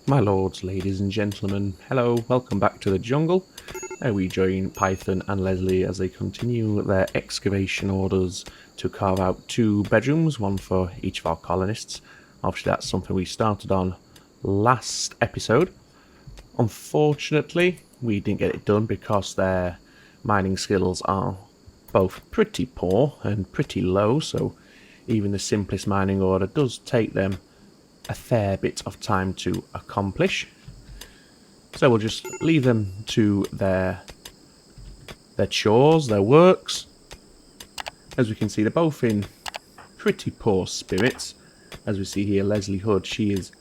My lords, ladies and gentlemen, hello, welcome back to the jungle. We join Python and Leslie as they continue their excavation orders to carve out 2 bedrooms, one for each of our colonists. Obviously that's something we started on last episode. Unfortunately, we didn't get it done because their mining skills are both pretty poor and pretty low, so even the simplest mining order does take them a fair bit of time to accomplish. So we'll just leave them to their chores, their works. As we can see, they're both in pretty poor spirits. As we see here, Leslie Hood, she is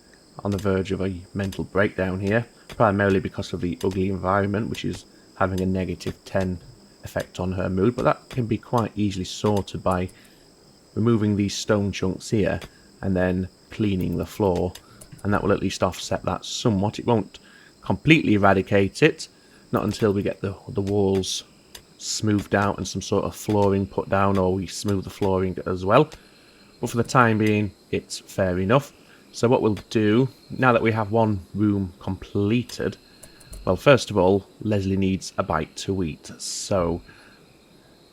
on the verge of a mental breakdown here, primarily because of the ugly environment, which is having a -10 effect on her mood, but that can be quite easily sorted by removing these stone chunks here and then cleaning the floor, and that will at least offset that somewhat. It won't completely eradicate it, not until we get the walls smoothed out and some sort of flooring put down, or we smooth the flooring as well. But for the time being, it's fair enough. So what we'll do, now that we have one room completed, well, first of all, Leslie needs a bite to eat. So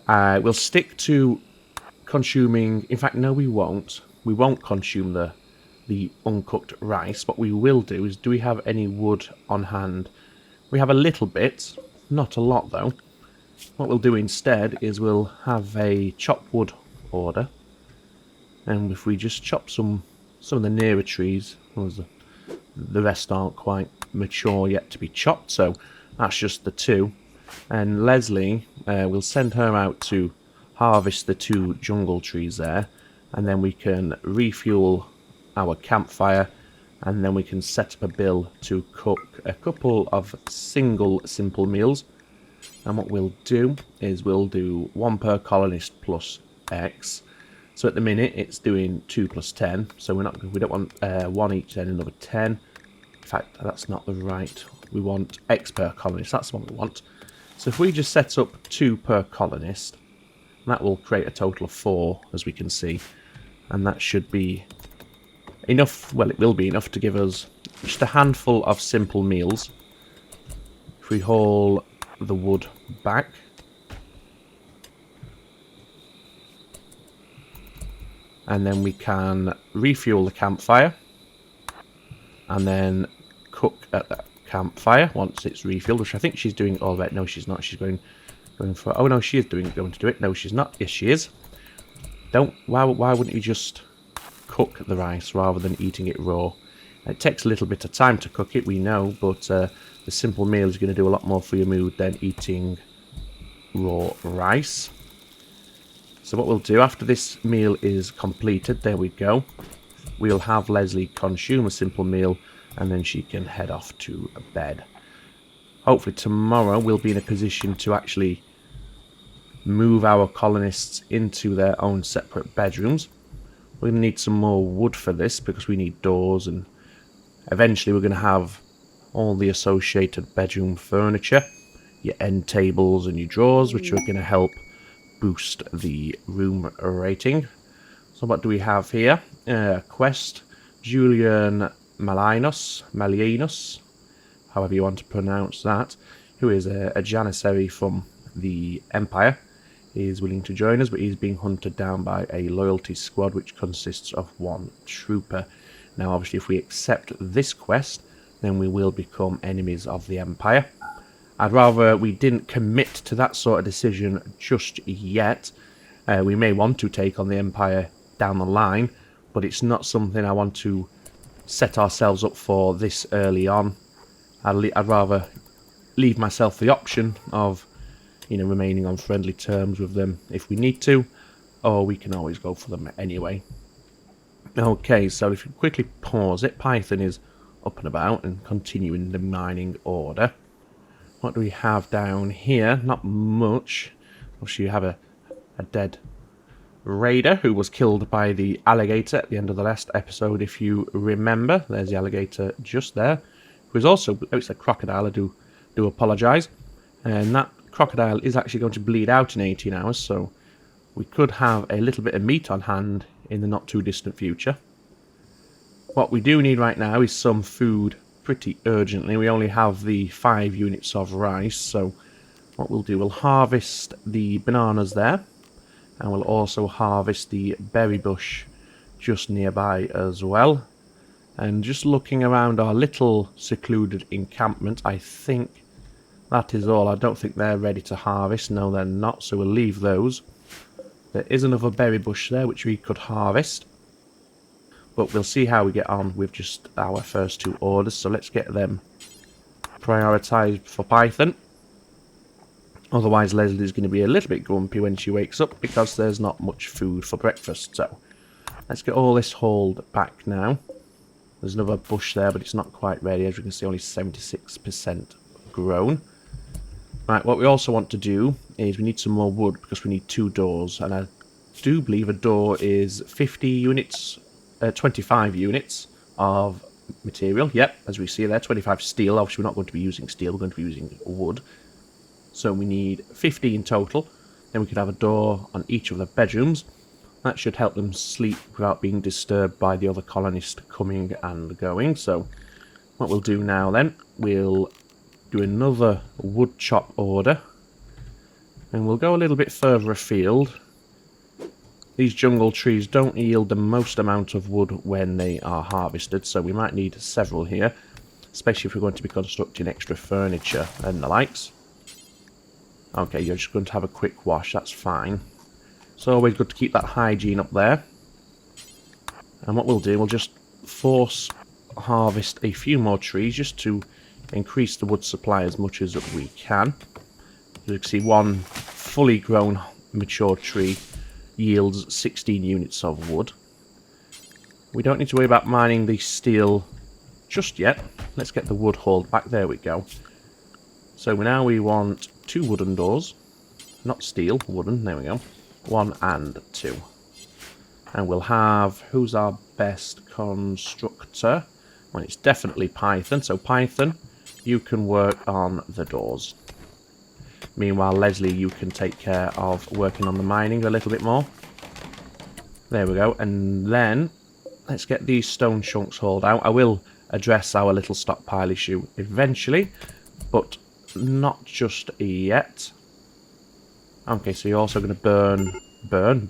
we'll stick to consuming, in fact, no, we won't. We won't consume the uncooked rice. What we will do is, do we have any wood on hand? We have a little bit, not a lot though. What we'll do instead is we'll have a chopped wood order, and if we just chop some of the nearer trees, the rest aren't quite mature yet to be chopped, so that's just the 2. And Leslie, we'll send her out to harvest the 2 jungle trees there, and then we can refuel our campfire, and then we can set up a bill to cook a couple of single simple meals. And what we'll do is we'll do 1 per colonist plus X. So at the minute it's doing 2 plus 10, so we don't want 1 each, then another 10. In fact, that's not the right. We want X per colonist. That's what we want. So if we just set up 2 per colonist, that will create a total of 4, as we can see, and that should be enough. Well, it will be enough to give us just a handful of simple meals. If we haul the wood back, and then we can refuel the campfire, and then cook at that campfire once it's refueled, which I think she's doing already. No, she's not. She's going for. Oh no, she is going to do it. No, she's not. Yes, she is. Why wouldn't you just cook the rice rather than eating it raw? It takes a little bit of time to cook it, we know, but the simple meal is going to do a lot more for your mood than eating raw rice. So what we'll do after this meal is completed, there we go, we'll have Leslie consume a simple meal, and then she can head off to bed. Hopefully tomorrow we'll be in a position to actually move our colonists into their own separate bedrooms. We're going to need some more wood for this because we need doors, and eventually we're going to have all the associated bedroom furniture, your end tables and your drawers, which are going to help boost the room rating. So what do we have here? Quest, Julian Malianos, however you want to pronounce that, who is a janissary from the Empire. He is willing to join us, but he's being hunted down by a loyalty squad which consists of 1 trooper. Now obviously if we accept this quest, then we will become enemies of the Empire. I'd rather we didn't commit to that sort of decision just yet. We may want to take on the Empire down the line, but it's not something I want to set ourselves up for this early on. I'd rather leave myself the option of, remaining on friendly terms with them if we need to, or we can always go for them anyway. Okay, so if you quickly pause it, Python is up and about and continuing the mining order. What do we have down here? Not much. Obviously you have a dead raider who was killed by the alligator at the end of the last episode, if you remember. There's the alligator just there, who is also, it's a crocodile, I do apologise, and that crocodile is actually going to bleed out in 18 hours, so we could have a little bit of meat on hand in the not too distant future. What we do need right now is some food pretty urgently. We only have the 5 units of rice, so what we'll do, we'll harvest the bananas there, and we'll also harvest the berry bush just nearby as well. And just looking around our little secluded encampment, I think that is all. I don't think they're ready to harvest. No, they're not, so we'll leave those. There is another berry bush there which we could harvest, but we'll see how we get on with just our first 2 orders. So let's get them prioritised for Python. Otherwise Leslie's going to be a little bit grumpy when she wakes up because there's not much food for breakfast. So let's get all this hauled back now. There's another bush there, but it's not quite ready. As you can see, only 76% grown. Right, what we also want to do is we need some more wood because we need 2 doors. And I do believe a door is 50 units, 25 units of material. Yep, as we see there, 25 steel. Obviously, we're not going to be using steel. We're going to be using wood. So we need 50 in total. Then we could have a door on each of the bedrooms. That should help them sleep without being disturbed by the other colonist coming and going. So what we'll do now then, we'll do another wood chop order. And we'll go a little bit further afield. These jungle trees don't yield the most amount of wood when they are harvested, so we might need several here, especially if we're going to be constructing extra furniture and the likes. Okay, you're just going to have a quick wash, that's fine. It's always good to keep that hygiene up there. And what we'll do, we'll just force harvest a few more trees just to increase the wood supply as much as we can. You can see one fully grown mature tree yields 16 units of wood. We don't need to worry about mining the steel just yet. Let's get the wood hauled back. There we go. So now we want 2 wooden doors. Not steel, wooden. There we go. 1 and 2. And we'll have... Who's our best constructor? Well, it's definitely Python. So Python, you can work on the doors. Meanwhile, Leslie, you can take care of working on the mining a little bit more. There we go. And then, let's get these stone chunks hauled out. I will address our little stockpile issue eventually, but not just yet. Okay, so you're also going to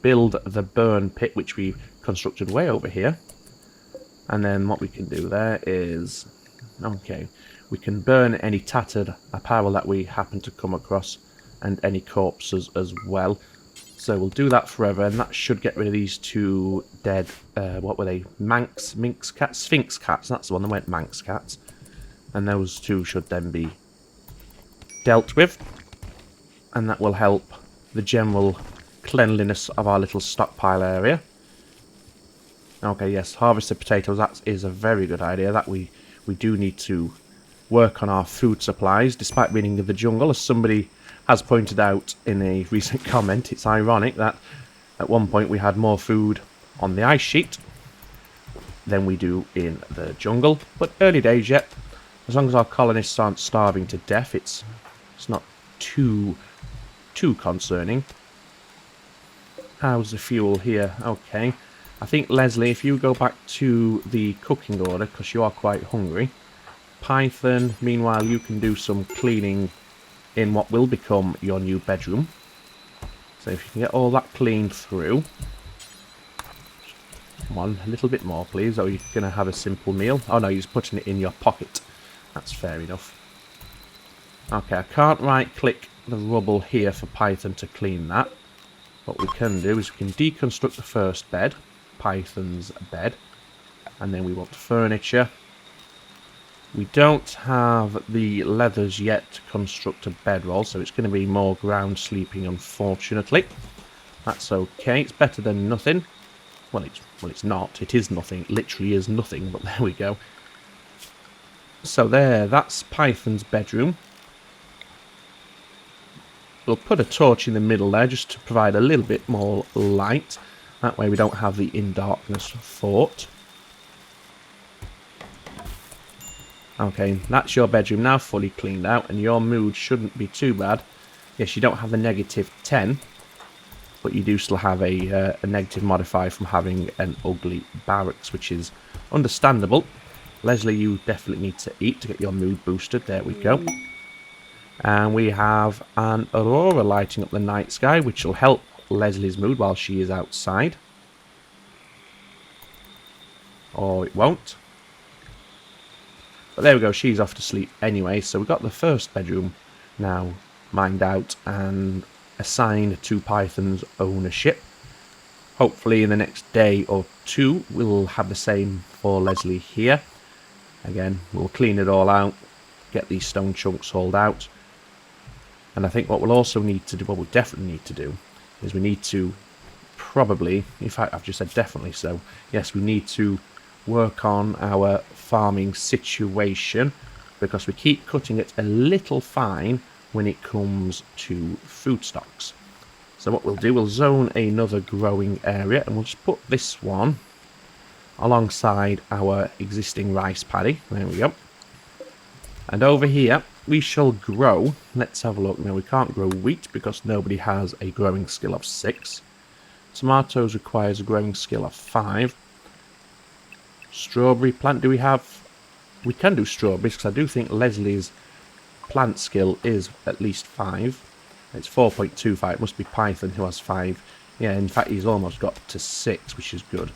build the burn pit, which we constructed way over here. And then what we can do there is, okay, we can burn any tattered apparel that we happen to come across and any corpses as well. So we'll do that forever, and that should get rid of these 2 dead, what were they, minx cats? Sphinx cats, that's the one, they weren't Manx cats. And those 2 should then be dealt with, and that will help the general cleanliness of our little stockpile area. Okay, yes, harvested potatoes, that is a very good idea. That we do need to work on our food supplies, despite being in the jungle. As somebody has pointed out in a recent comment, it's ironic that at one point we had more food on the ice sheet than we do in the jungle. But early days yet. As long as our colonists aren't starving to death, it's not too concerning. How's the fuel here? Okay. I think, Leslie, if you go back to the cooking order, because you are quite hungry. Python, meanwhile, you can do some cleaning in what will become your new bedroom. So if you can get all that cleaned through. Come on, a little bit more, please. Or you're going to have a simple meal. Oh, no, you're just putting it in your pocket. That's fair enough. Okay, I can't right-click the rubble here for Python to clean that. What we can do is we can deconstruct the first bed, Python's bed, and then we want furniture. We don't have the leathers yet to construct a bedroll, so it's going to be more ground sleeping, unfortunately. That's okay. It's better than nothing. Well, it's not. It is nothing. It literally is nothing, but there we go. So that's Python's bedroom. We'll put a torch in the middle there just to provide a little bit more light. That way we don't have the in darkness thought. Okay, that's your bedroom now fully cleaned out, and your mood shouldn't be too bad. Yes, you don't have a -10, but you do still have a negative modifier from having an ugly barracks, which is understandable. Leslie, you definitely need to eat to get your mood boosted. There we go. And we have an aurora lighting up the night sky, which will help Leslie's mood while she is outside. Or it won't. But there we go, she's off to sleep anyway. So we've got the first bedroom now mined out and assigned to Python's ownership. Hopefully in the next day or two we'll have the same for Leslie here. Again, we'll clean it all out, get these stone chunks hauled out. And I think what we'll also need to do, what we'll definitely need to do, is we need to probably, in fact I've just said definitely, so yes, we need to work on our farming situation, because we keep cutting it a little fine when it comes to food stocks. So what we'll do, we'll zone another growing area, and we'll just put this one alongside our existing rice paddy. There we go. And over here we shall grow, let's have a look. Now we can't grow wheat because nobody has a growing skill of 6. Tomatoes requires a growing skill of 5. Strawberry plant, do we have? We can do strawberries, because I do think Leslie's plant skill is at least 5. It's 4.25. It must be Python who has 5. Yeah, in fact he's almost got to 6, which is good.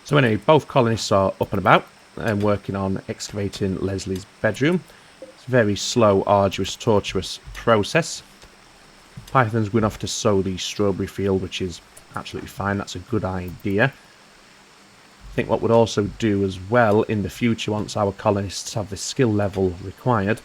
So anyway, both colonists are up and about and working on excavating Leslie's bedroom. It's a very slow, arduous, tortuous process. Python's going off to sow the strawberry field, which is absolutely fine. That's a good idea. I think what we'd also do as well in the future, once our colonists have the skill level required.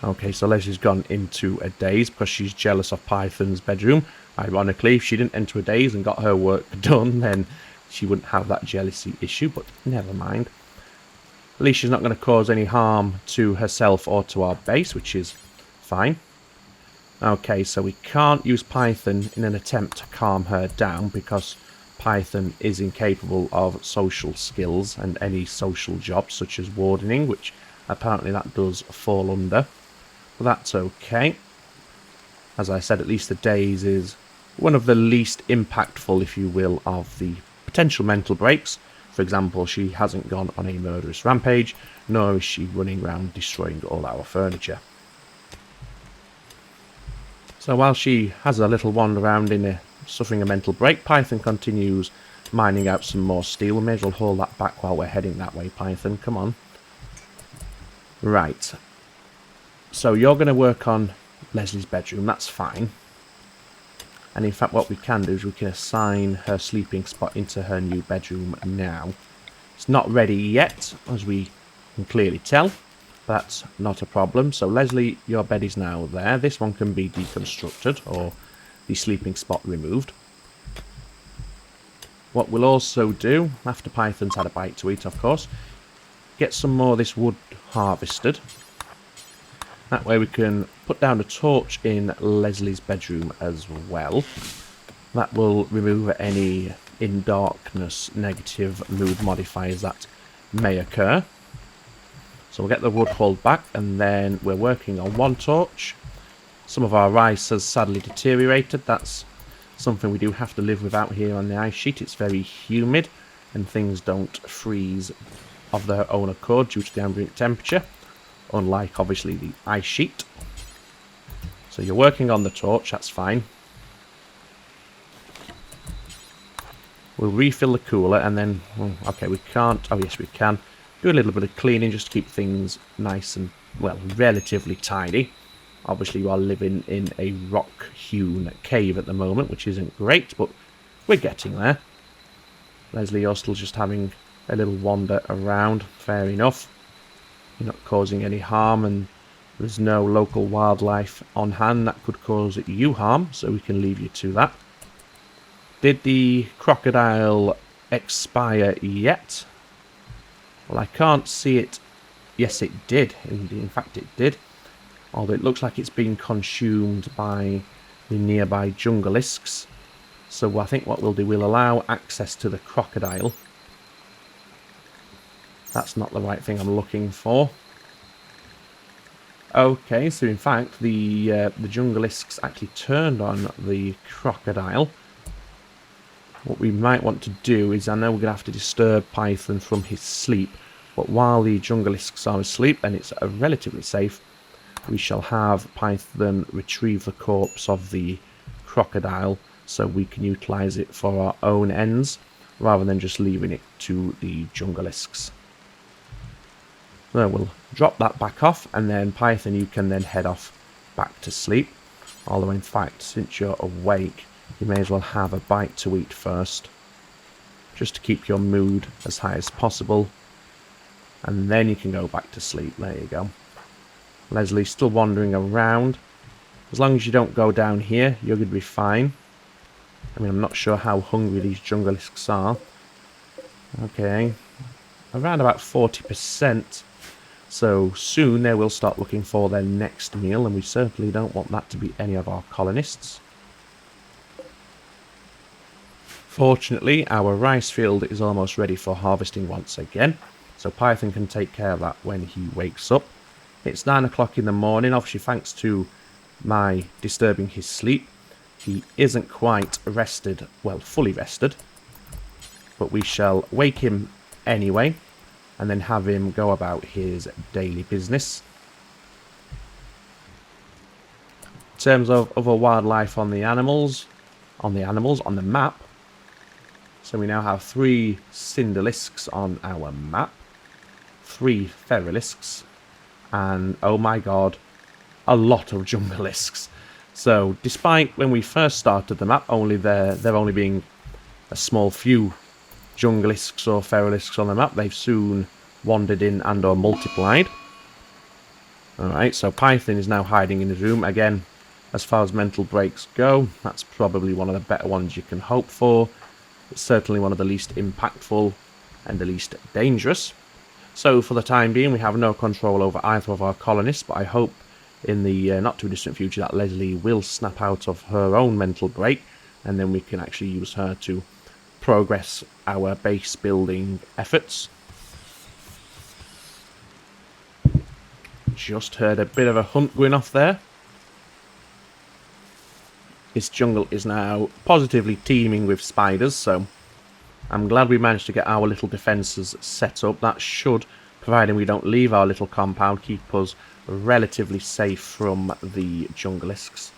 Okay, so Leslie's gone into a daze because she's jealous of Python's bedroom. Ironically, if she didn't enter a daze and got her work done, then she wouldn't have that jealousy issue, but never mind. At least she's not going to cause any harm to herself or to our base, which is fine. Okay, so we can't use Python in an attempt to calm her down, because Python is incapable of social skills and any social jobs such as wardening, which apparently that does fall under. But that's okay. As I said, at least the daze is one of the least impactful, if you will, of the potential mental breaks. For example, she hasn't gone on a murderous rampage, nor is she running around destroying all our furniture. So while she has a little wander around suffering a mental break, Python continues mining out some more steel. We may as well haul that back while we're heading that way, Python. Come on. Right. So you're going to work on Leslie's bedroom. That's fine. And in fact, what we can do is we can assign her sleeping spot into her new bedroom now. It's not ready yet, as we can clearly tell. That's not a problem. So Leslie, your bed is now there. This one can be deconstructed, or the sleeping spot removed. What we'll also do, after Python's had a bite to eat, of course, get some more of this wood harvested. That way we can put down a torch in Leslie's bedroom as well. That will remove any in darkness negative mood modifiers that may occur. So we'll get the wood hauled back, and then we're working on one torch. Some of our rice has sadly deteriorated. That's something we do have to live with out here on the ice sheet. It's very humid and things don't freeze of their own accord due to the ambient temperature, unlike obviously the ice sheet. So you're working on the torch, that's fine. We'll refill the cooler and then, okay, we can't, oh yes we can, do a little bit of cleaning just to keep things nice and, well, relatively tidy. Obviously you are living in a rock-hewn cave at the moment, which isn't great, but we're getting there. Leslie, you're still just having a little wander around, fair enough. You're not causing any harm, and there's no local wildlife on hand that could cause you harm, so we can leave you to that. Did the crocodile expire yet? Well, I can't see it. Yes, it did. In fact, it did. Although it looks like it's been consumed by the nearby jungleisks. So I think what we'll do, we'll allow access to the crocodile. That's not the right thing I'm looking for. Okay, so in fact, the jungleisks actually turned on the crocodile. what we might want to do is, I know we're going to have to disturb Python from his sleep, but while the jungalisks are asleep, and it's relatively safe, we shall have Python retrieve the corpse of the crocodile so we can utilise it for our own ends, rather than just leaving it to the jungalisks. So we'll drop that back off, and then Python, you can then head off back to sleep. Although in fact, since you're awake, you may as well have a bite to eat first, just to keep your mood as high as possible, and then you can go back to sleep. There you go. Leslie's still wandering around. As long as you don't go down here, you're going to be fine. I mean, I'm not sure how hungry these jungalisks are. Okay, around about 40%. So soon they will start looking for their next meal, and we certainly don't want that to be any of our colonists. Fortunately, our rice field is almost ready for harvesting once again, so Python can take care of that when he wakes up. It's 9 o'clock in the morning, obviously thanks to my disturbing his sleep. He isn't quite rested, well, fully rested, but we shall wake him anyway, and then have him go about his daily business. In terms of other wildlife on the map, so we now have 3 cinderlisks on our map, 3 feralisks, and oh my god, a lot of jungalisks. So despite when we first started the map, there only being a small few jungalisks or feralisks on the map, they've soon wandered in and or multiplied. Alright, so Python is now hiding in his room. Again, as far as mental breaks go, that's probably one of the better ones you can hope for. It's certainly one of the least impactful and the least dangerous. So for the time being, we have no control over either of our colonists, but I hope in the not too distant future that Leslie will snap out of her own mental break, and then we can actually use her to progress our base building efforts. Just heard a bit of a hunt going off there. This jungle is now positively teeming with spiders, so I'm glad we managed to get our little defences set up. That should, providing we don't leave our little compound, keep us relatively safe from the jungalisks.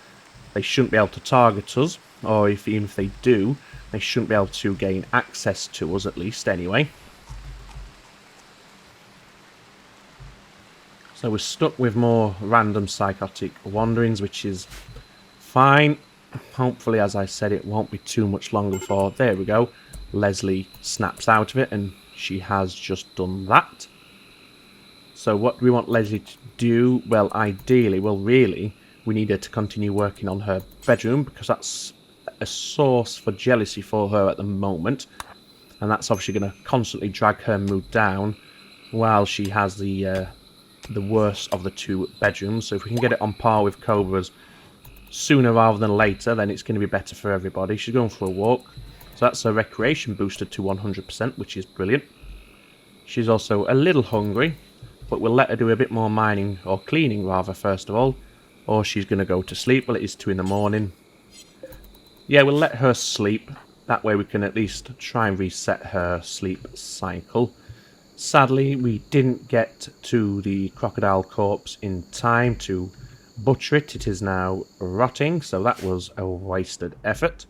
They shouldn't be able to target us, or even if they do, they shouldn't be able to gain access to us, at least, anyway. So we're stuck with more random psychotic wanderings, which is fine. Hopefully, as I said, it won't be too much longer before, there we go, Leslie snaps out of it, and she has just done that. So what do we want Leslie to do? Well, ideally, well really, we need her to continue working on her bedroom, because that's a source for jealousy for her at the moment, and that's obviously going to constantly drag her mood down while she has the worst of the 2 bedrooms. So if we can get it on par with Cobra's sooner rather than later, then it's going to be better for everybody. She's going for a walk, so that's her recreation boosted to 100%, which is brilliant. She's also a little hungry, but we'll let her do a bit more mining, or cleaning rather, first of all, or she's going to go to sleep. Well, it is 2 in the morning. Yeah, we'll let her sleep. That way we can at least try and reset her sleep cycle. Sadly, we didn't get to the crocodile corpse in time to butcher it. It is now rotting, so that was a wasted effort.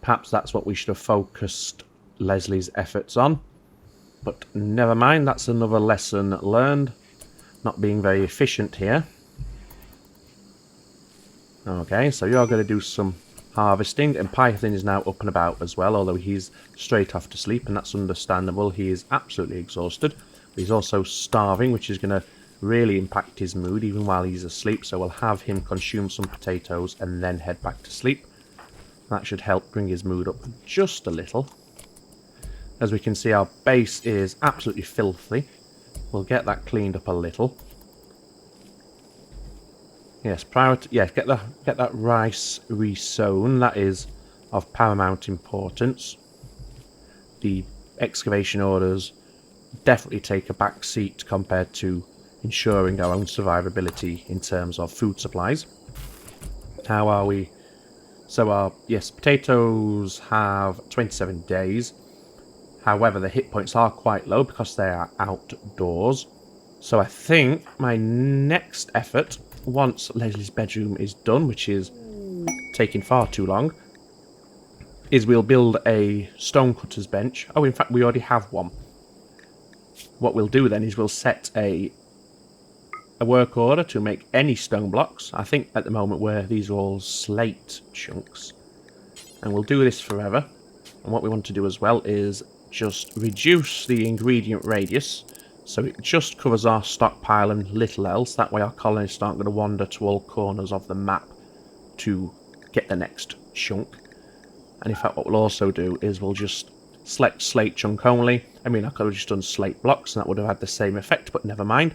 Perhaps that's what we should have focused Leslie's efforts on. But never mind, that's another lesson learned. Not being very efficient here. Okay, so you're going to do some harvesting, and Python is now up and about as well, although he's straight off to sleep, and that's understandable. He is absolutely exhausted. But he's also starving, which is going to really impact his mood even while he's asleep, so we'll have him consume some potatoes and then head back to sleep. That should help bring his mood up just a little. As we can see, our base is absolutely filthy. We'll get that cleaned up a little. Yes, get that rice resown. That is of paramount importance. The excavation orders definitely take a back seat compared to ensuring our own survivability in terms of food supplies. How are we So our, yes, potatoes have 27 days. However, the hit points are quite low because they are outdoors. So I think my next effort, once Leslie's bedroom is done, which is taking far too long, is we'll build a stonecutter's bench. Oh, in fact, we already have one. What we'll do then is we'll set a work order to make any stone blocks. I think at the moment these are all slate chunks. And we'll do this forever. And what we want to do as well is just reduce the ingredient radius so it just covers our stockpile and little else. That way our colonists aren't going to wander to all corners of the map to get the next chunk. And in fact what we'll also do is we'll just select slate chunk only. I mean, I could have just done slate blocks and that would have had the same effect, but never mind.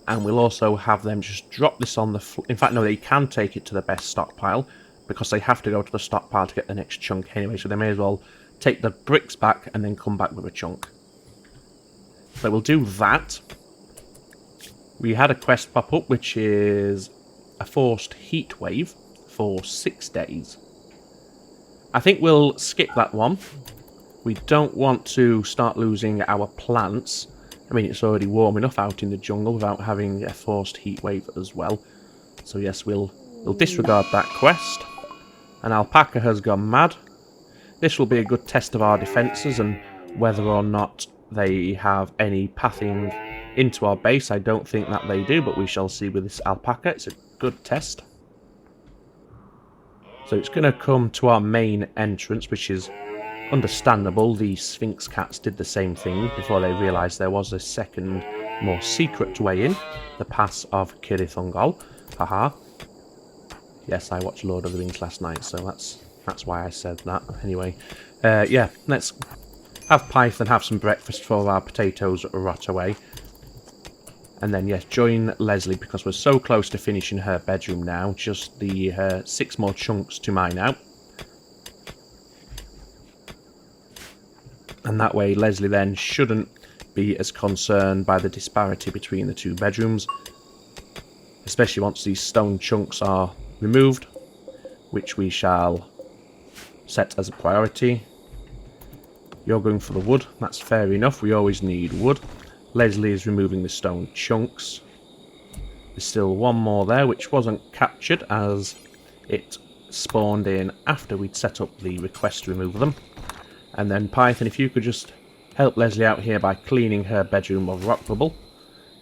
And we'll also have them just drop this on the floor. In fact, no, they can take it to the best stockpile because they have to go to the stockpile to get the next chunk anyway, so they may as well take the bricks back and then come back with a chunk. So we'll do that. We had a quest pop up which is a forced heat wave for 6 days. I think we'll skip that one. We don't want to start losing our plants. I mean, it's already warm enough out in the jungle without having a forced heat wave as well. So yes, we'll disregard that quest. An alpaca has gone mad. This will be a good test of our defences and whether or not they have any pathing into our base. I don't think that they do, but we shall see with this alpaca. It's a good test. So it's going to come to our main entrance, which is understandable. The Sphinx cats did the same thing before they realised there was a second, more secret way in. The Pass of Kirithungal. Haha. Yes, I watched Lord of the Rings last night, so that's why I said that. Anyway, yeah, let's have Python have some breakfast before our potatoes rot away. And then, yes, join Leslie because we're so close to finishing her bedroom now. Just the 6 more chunks to mine out. And that way Leslie then shouldn't be as concerned by the disparity between the 2 bedrooms. Especially once these stone chunks are removed, which we shall set as a priority. You're going for the wood, that's fair enough, we always need wood. Leslie is removing the stone chunks. There's still one more there which wasn't captured as it spawned in after we'd set up the request to remove them. And then Python, if you could just help Leslie out here by cleaning her bedroom of rock bubble.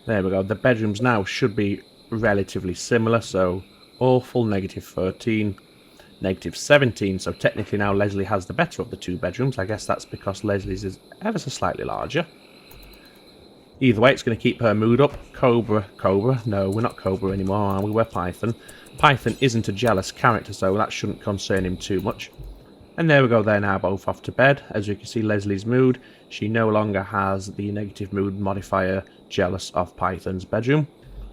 There we go, the bedrooms now should be relatively similar, so awful, -13, -17, so technically now Leslie has the better of the 2 bedrooms. I guess that's because Leslie's is ever so slightly larger. Either way, it's going to keep her mood up. Cobra, no, we're not Cobra anymore, are we? We're Python. Python isn't a jealous character, so that shouldn't concern him too much. And there we go, they're now both off to bed. As you can see, Leslie's mood, she no longer has the negative mood modifier jealous of Python's bedroom.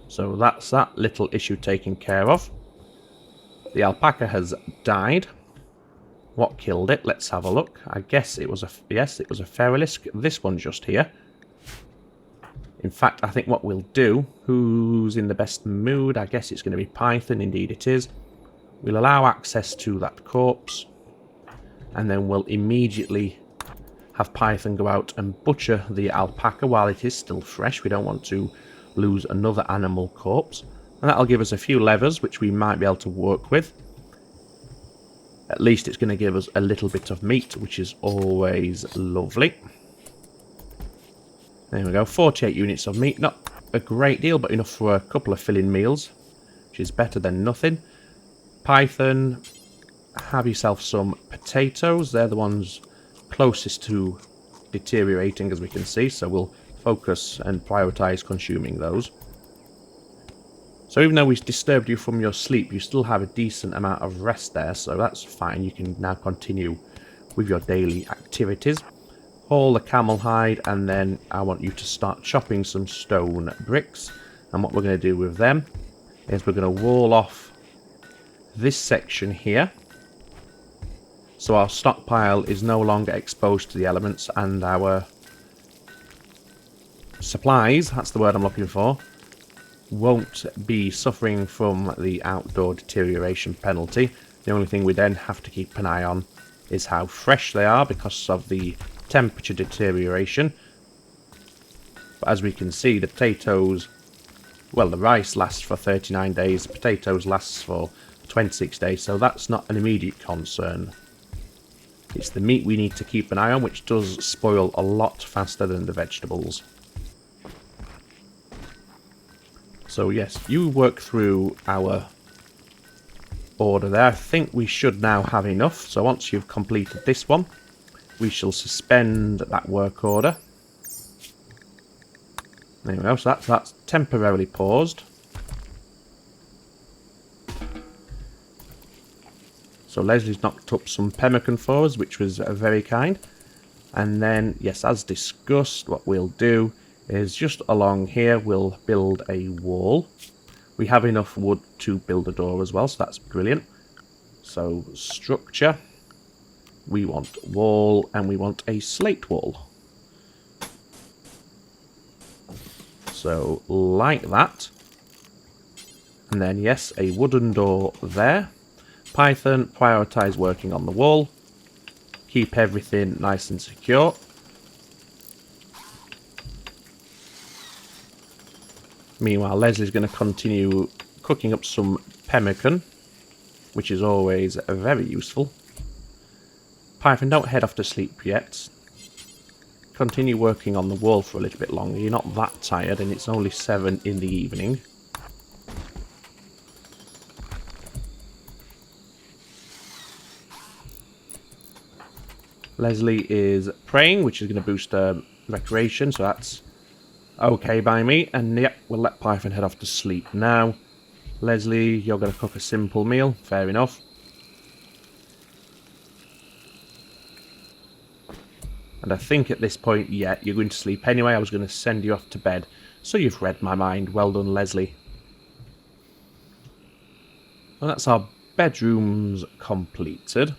So that's that little issue taken care of. The alpaca has died. What killed it? Let's have a look. I guess it was yes, it was a Feralisk. This one just here. In fact, I think what we'll do, who's in the best mood? I guess it's going to be Python. Indeed it is. We'll allow access to that corpse. And then we'll immediately have Python go out and butcher the alpaca while it is still fresh. We don't want to lose another animal corpse. And that'll give us a few levers which we might be able to work with. At least it's going to give us a little bit of meat, which is always lovely. There we go, 48 units of meat. Not a great deal, but enough for a couple of filling meals, which is better than nothing. Python, have yourself some potatoes. They're the ones closest to deteriorating, as we can see, so we'll focus and prioritize consuming those. So even though we disturbed you from your sleep, you still have a decent amount of rest there, so that's fine. You can now continue with your daily activities. Haul the camel hide, and then I want you to start chopping some stone bricks. And what we're going to do with them is we're going to wall off this section here, so our stockpile is no longer exposed to the elements, and our supplies, that's the word I'm looking for, won't be suffering from the outdoor deterioration penalty. The only thing we then have to keep an eye on is how fresh they are because of the temperature deterioration. But as we can see, the potatoes, well, the rice lasts for 39 days, the potatoes lasts for 26 days, so that's not an immediate concern. It's the meat we need to keep an eye on, which does spoil a lot faster than the vegetables. So yes, you work through our order there. I think we should now have enough. So once you've completed this one, we shall suspend that work order. There we go, so that's temporarily paused. So Leslie's knocked up some pemmican for us, which was very kind. And then, yes, as discussed, what we'll do is just along here, we'll build a wall. We have enough wood to build a door as well, so that's brilliant. So, structure. We want wall, and we want a slate wall. So, like that. And then, yes, a wooden door there. Python, prioritize working on the wall. Keep everything nice and secure. Meanwhile, Leslie's going to continue cooking up some pemmican, which is always very useful. Python, don't head off to sleep yet. Continue working on the wall for a little bit longer. You're not that tired, and it's only 7 in the evening. Leslie is praying, which is going to boost recreation, so that's okay by me. And yep, we'll let Python head off to sleep now. Leslie, you're going to cook a simple meal. Fair enough. And I think at this point, yeah, you're going to sleep anyway. I was going to send you off to bed. So you've read my mind. Well done, Leslie. And that's our bedrooms completed.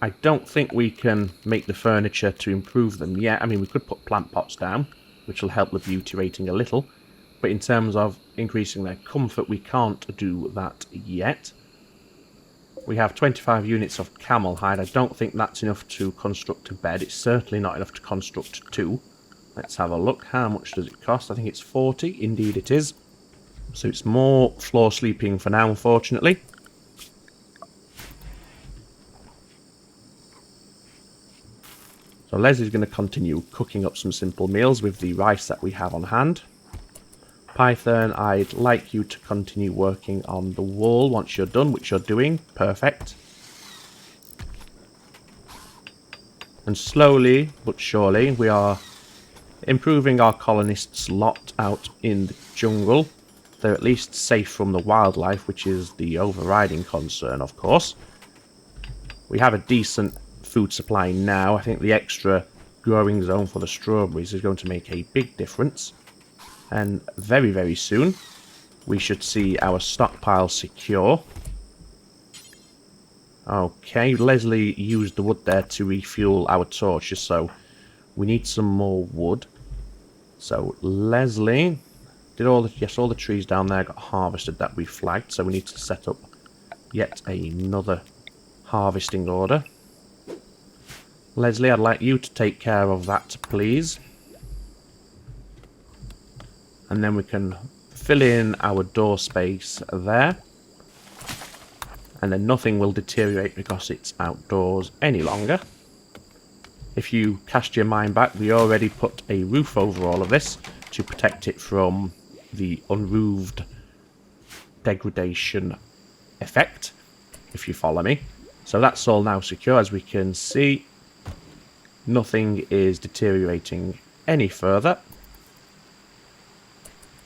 I don't think we can make the furniture to improve them yet. I mean, we could put plant pots down, which will help the beauty rating a little. But in terms of increasing their comfort, we can't do that yet. We have 25 units of camel hide. I don't think that's enough to construct a bed. It's certainly not enough to construct 2. Let's have a look. How much does it cost? I think it's 40. Indeed it is. So it's more floor sleeping for now, unfortunately. So Leslie's going to continue cooking up some simple meals with the rice that we have on hand. Python, I'd like you to continue working on the wall once you're done, which you're doing. Perfect. And slowly but surely we are improving our colonists' lot out in the jungle. They're at least safe from the wildlife, which is the overriding concern, of course. We have a decent food supply now. I think the extra growing zone for the strawberries is going to make a big difference. And very, very soon, we should see our stockpile secure. Okay, Leslie used the wood there to refuel our torches, so we need some more wood. So Leslie did all the trees down there got harvested that we flagged, so we need to set up yet another harvesting order. Leslie, I'd like you to take care of that, please. And then we can fill in our door space there. And then nothing will deteriorate because it's outdoors any longer. If you cast your mind back, we already put a roof over all of this to protect it from the unroofed degradation effect, if you follow me. So that's all now secure, as we can see. Nothing is deteriorating any further.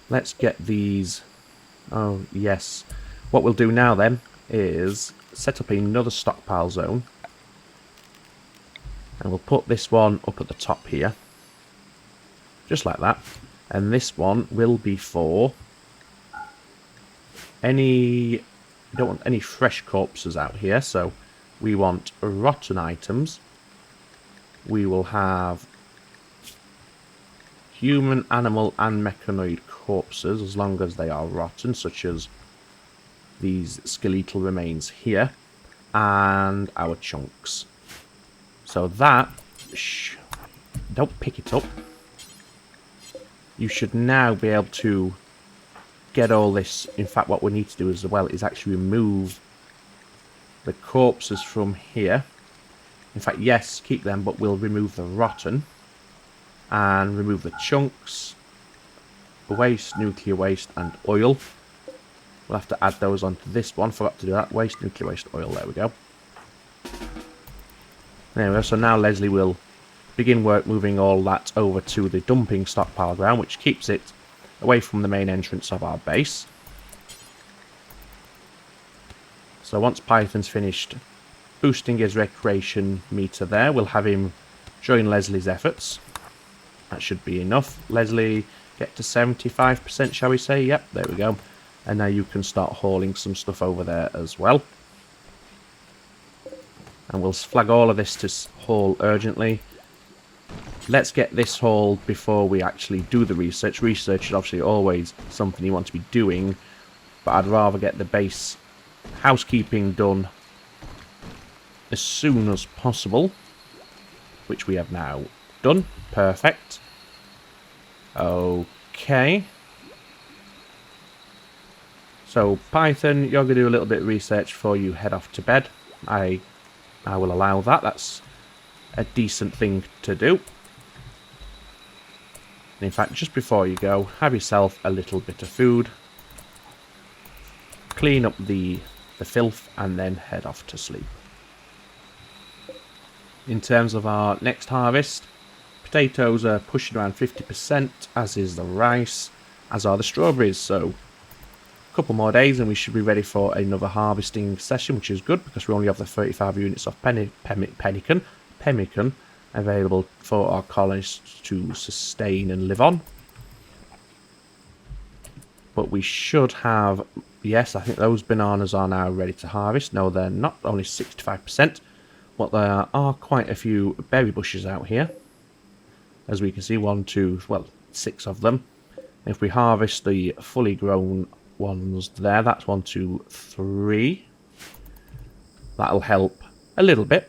Let's get these. Oh, yes. What we'll do now then is set up another stockpile zone. And we'll put this one up at the top here. Just like that. And this one will be for any... We don't want any fresh corpses out here, so we want rotten items. We will have human, animal, and mechanoid corpses, as long as they are rotten, such as these skeletal remains here, and our chunks. So that, don't pick it up. You should now be able to get all this. In fact, what we need to do as well is actually remove the corpses from here. In fact, yes, keep them, but we'll remove the rotten and remove the chunks, waste, nuclear waste, and oil. We'll have to add those onto this one. Forgot to do that. Waste, nuclear waste, oil. There we go. There we go. So now Leslie will begin work moving all that over to the dumping stockpile ground, which keeps it away from the main entrance of our base. So once Python's finished boosting his recreation meter there, we'll have him join Leslie's efforts. That should be enough. Leslie, get to 75%, shall we say? Yep, there we go. And now you can start hauling some stuff over there as well. And we'll flag all of this to haul urgently. Let's get this hauled before we actually do the research. Research is obviously always something you want to be doing, but I'd rather get the base housekeeping done as soon as possible, which we have now done. Perfect. Okay. So Python, you're going to do a little bit of research before you head off to bed. I will allow that. That's a decent thing to do. And in fact, just before you go, have yourself a little bit of food. Clean up the filth and then head off to sleep. In terms of our next harvest, potatoes are pushing around 50%, as is the rice, as are the strawberries. So a couple more days and we should be ready for another harvesting session, which is good because we only have the 35 units of pemmican available for our colonists to sustain and live on. But we should have, yes, I think those bananas are now ready to harvest. No, they're not, only 65%, but there are quite a few berry bushes out here. As we can see, 1, 2, well, 6 of them. If we harvest the fully grown ones there, that's 1, 2, 3. That'll help a little bit.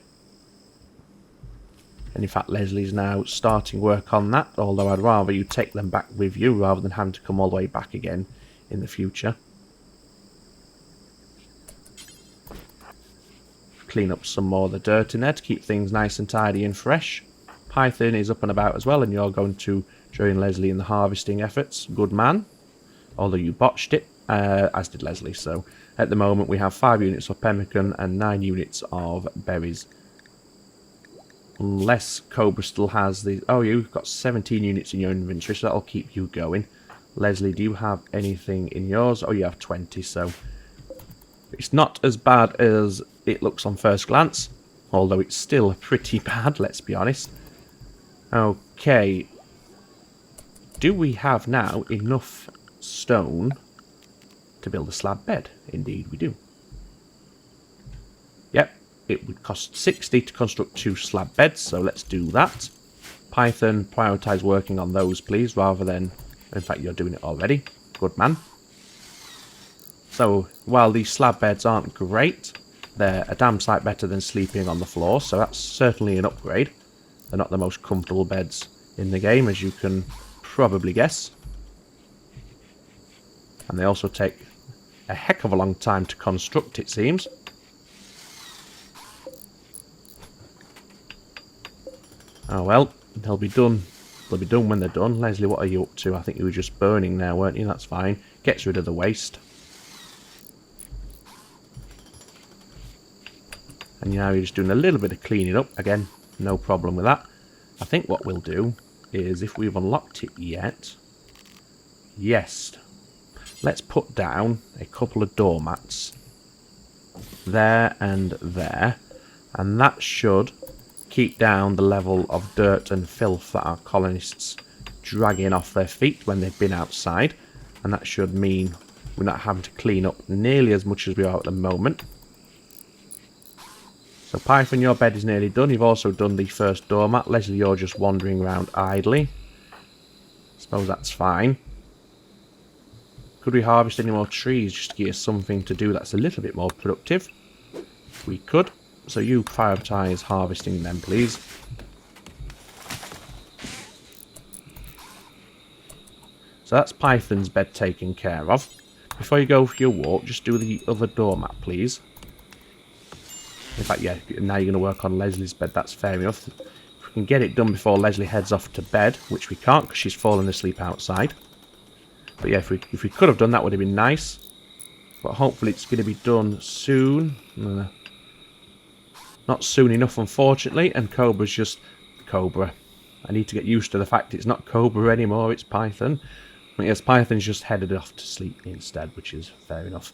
And in fact, Leslie's now starting work on that, although I'd rather you take them back with you rather than having to come all the way back again in the future. Clean up some more of the dirt in there to keep things nice and tidy and fresh. Python is up and about as well, and you're going to join Leslie in the harvesting efforts. Good man. Although you botched it, as did Leslie. So at the moment we have 5 units of pemmican and 9 units of berries. Unless Cobra still has the... Oh, you've got 17 units in your inventory, so that'll keep you going. Leslie, do you have anything in yours? Oh, you have 20, so... It's not as bad as it looks on first glance. Although it's still pretty bad, let's be honest. Okay. Do we have now enough stone to build a slab bed? Indeed we do. Yep. It would cost 60 to construct 2 slab beds, so let's do that. Python, prioritise working on those, please, rather than... In fact, you're doing it already. Good man. So, while these slab beds aren't great, they're a damn sight better than sleeping on the floor, so that's certainly an upgrade. They're not the most comfortable beds in the game, as you can probably guess. And they also take a heck of a long time to construct, it seems. Oh well, they'll be done. They'll be done when they're done. Leslie, what are you up to? I think you were just burning now, weren't you? That's fine. Gets rid of the waste. And now you're just doing a little bit of cleaning up. Again, no problem with that. I think what we'll do is, if we've unlocked it yet... Yes. Let's put down a couple of doormats. There and there. And that should keep down the level of dirt and filth that our colonists dragging off their feet when they've been outside. And that should mean we're not having to clean up nearly as much as we are at the moment. So Python, your bed is nearly done. You've also done the first doormat. Leslie, you're just wandering around idly. Suppose that's fine. Could we harvest any more trees just to give us something to do that's a little bit more productive? We could. So you prioritise harvesting them, please. So that's Python's bed taken care of. Before you go for your walk, just do the other doormat, please. In fact, yeah, now you're going to work on Leslie's bed. That's fair enough. If we can get it done before Leslie heads off to bed, which we can't because she's fallen asleep outside. But yeah, if we could have done that, would have been nice. But hopefully it's going to be done soon. Not soon enough, unfortunately. And Cobra's just Cobra. I need to get used to the fact it's not Cobra anymore, it's Python. But yes, Python's just headed off to sleep instead, which is fair enough.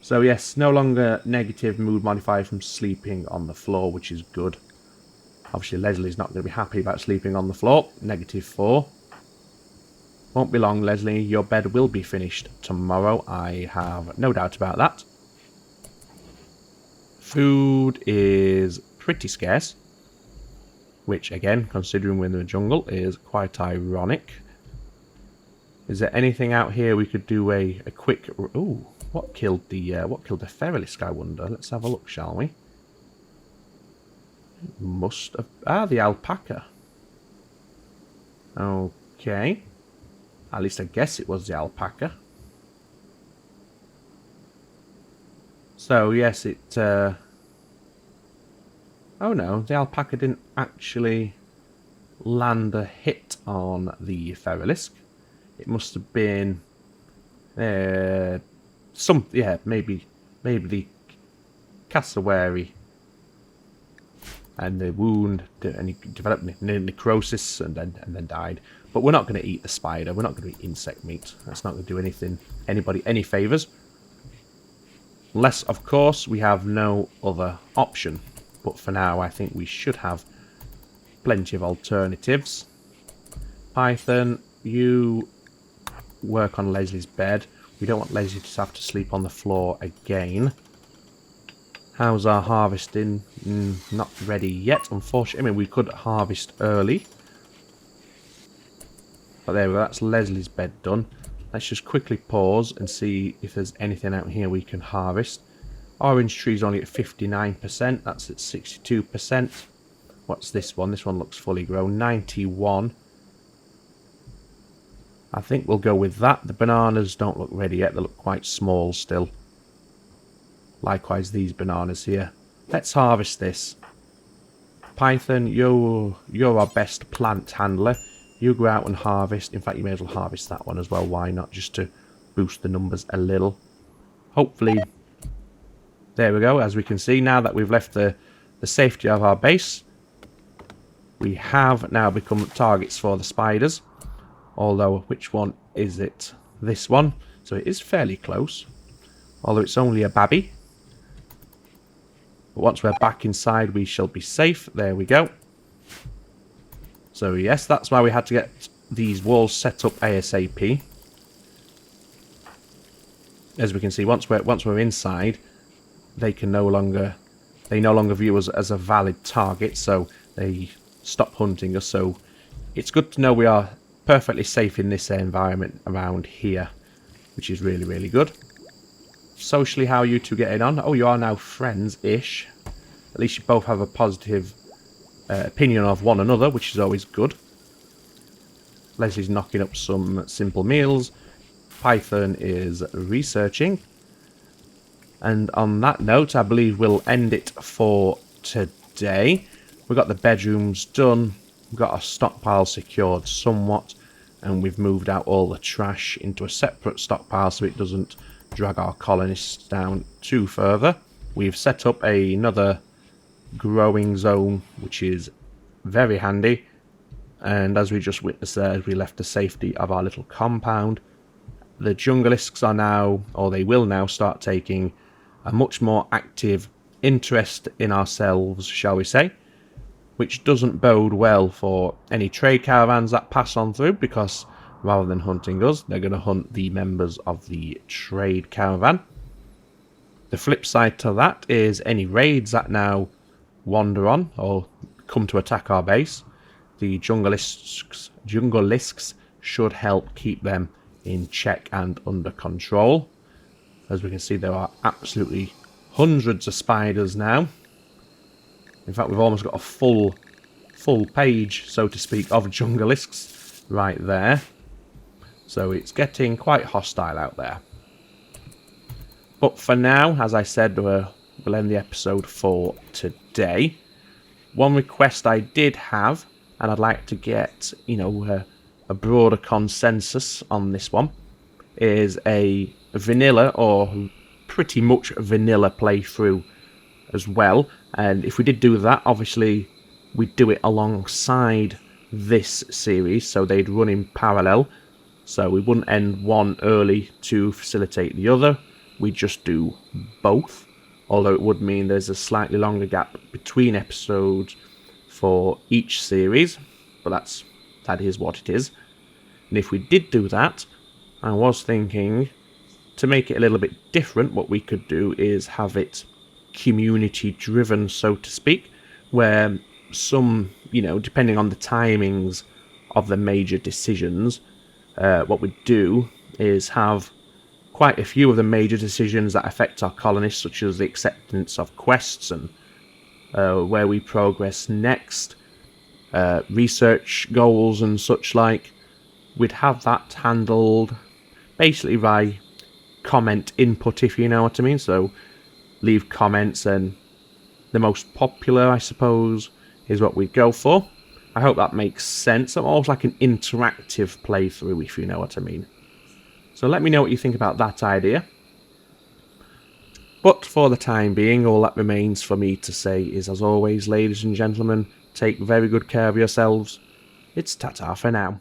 So yes, no longer negative mood modifier from sleeping on the floor, which is good. Obviously Leslie's not going to be happy about sleeping on the floor. -4. Won't be long, Leslie. Your bed will be finished tomorrow. I have no doubt about that. Food is pretty scarce. Which, again, considering we're in the jungle, is quite ironic. Is there anything out here we could do a quick... Ooh, what killed the Feralisk, I wonder? Let's have a look, shall we? Must have... Ah, the alpaca. Okay. At least I guess it was the alpaca. So, yes, it... Oh no, the alpaca didn't actually land a hit on the Feralisk. It must have been... maybe the cassowary. And the wound, and he developed necrosis and then died. But we're not going to eat the spider. We're not going to eat insect meat. That's not going to do anybody any favours. Unless, of course, we have no other option. But for now, I think we should have plenty of alternatives. Python, you work on Leslie's bed. We don't want Leslie to have to sleep on the floor again. How's our harvesting? Not ready yet, unfortunately. I mean, we could harvest early. But there we go, that's Leslie's bed done. Let's just quickly pause and see if there's anything out here we can harvest. Orange tree's only at 59%. That's at 62%. What's this one? This one looks fully grown. 91. I think we'll go with that. The bananas don't look ready yet. They look quite small still. Likewise, these bananas here. Let's harvest this. Python, you're our best plant handler. You go out and harvest. In fact, you may as well harvest that one as well. Why not? Just to boost the numbers a little. Hopefully, there we go. As we can see, now that we've left the safety of our base, we have now become targets for the spiders. Although, which one is it? This one. So it is fairly close. Although it's only a babby. But once we're back inside, we shall be safe. There we go. So yes, that's why we had to get these walls set up ASAP. As we can see, once we're inside, they no longer view us as a valid target, so they stop hunting us. So it's good to know we are perfectly safe in this environment around here, which is really, really good. Socially, how are you two getting on? Oh, you are now friends-ish. At least you both have a positive opinion of one another, which is always good. Leslie's knocking up some simple meals. Python is researching. And on that note, I believe we'll end it for today. We've got the bedrooms done. We've got our stockpile secured somewhat. And we've moved out all the trash into a separate stockpile so it doesn't drag our colonists down too further. We've set up another growing zone, which is very handy. And as we just witnessed there, as we left the safety of our little compound, the junglisks are now, or they will now, start taking a much more active interest in ourselves, shall we say, which doesn't bode well for any trade caravans that pass on through, because rather than hunting us, they're going to hunt the members of the trade caravan. The flip side to that is any raids that now wander on or come to attack our base, the junglisks should help keep them in check and under control. As we can see, there are absolutely hundreds of spiders now. In fact, we've almost got a full page, so to speak, of jungleisks right there. So it's getting quite hostile out there. But for now, as I said, we'll end the episode for today. One request I did have, and I'd like to get, a broader consensus on this one, is a vanilla or pretty much vanilla playthrough as well. And if we did do that, obviously we'd do it alongside this series, so they'd run in parallel. So we wouldn't end one early to facilitate the other. We'd just do both. Although it would mean there's a slightly longer gap between episodes for each series. But that is what it is. And if we did do that, I was thinking to make it a little bit different, what we could do is have it community driven, so to speak, where some, depending on the timings of the major decisions, what we do is have quite a few of the major decisions that affect our colonists, such as the acceptance of quests and where we progress next, research goals and such like. We'd have that handled basically by comment input, if you know what I mean. So leave comments, and the most popular, I suppose, is what we'd go for. I hope that makes sense. Almost like an interactive playthrough, if you know what I mean. So let me know what you think about that idea. But for the time being, all that remains for me to say is, as always, ladies and gentlemen, take very good care of yourselves. It's ta-ta for now.